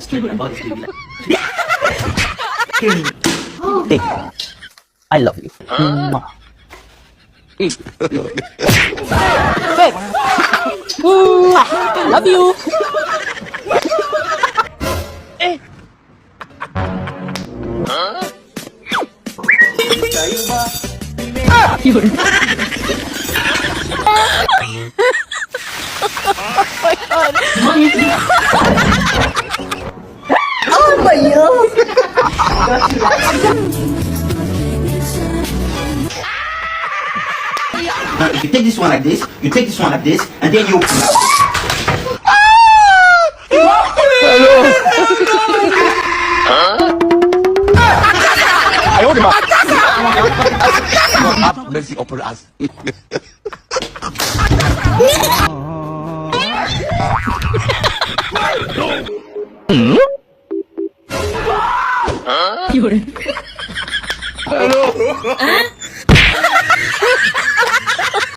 straight my body to be like. Take. I love you. Eat. Take. Love you. Yun. Oh my God! Now, if you take this one like this, you take this one like this, and then you. Have mercy upon us. Yun. Hello.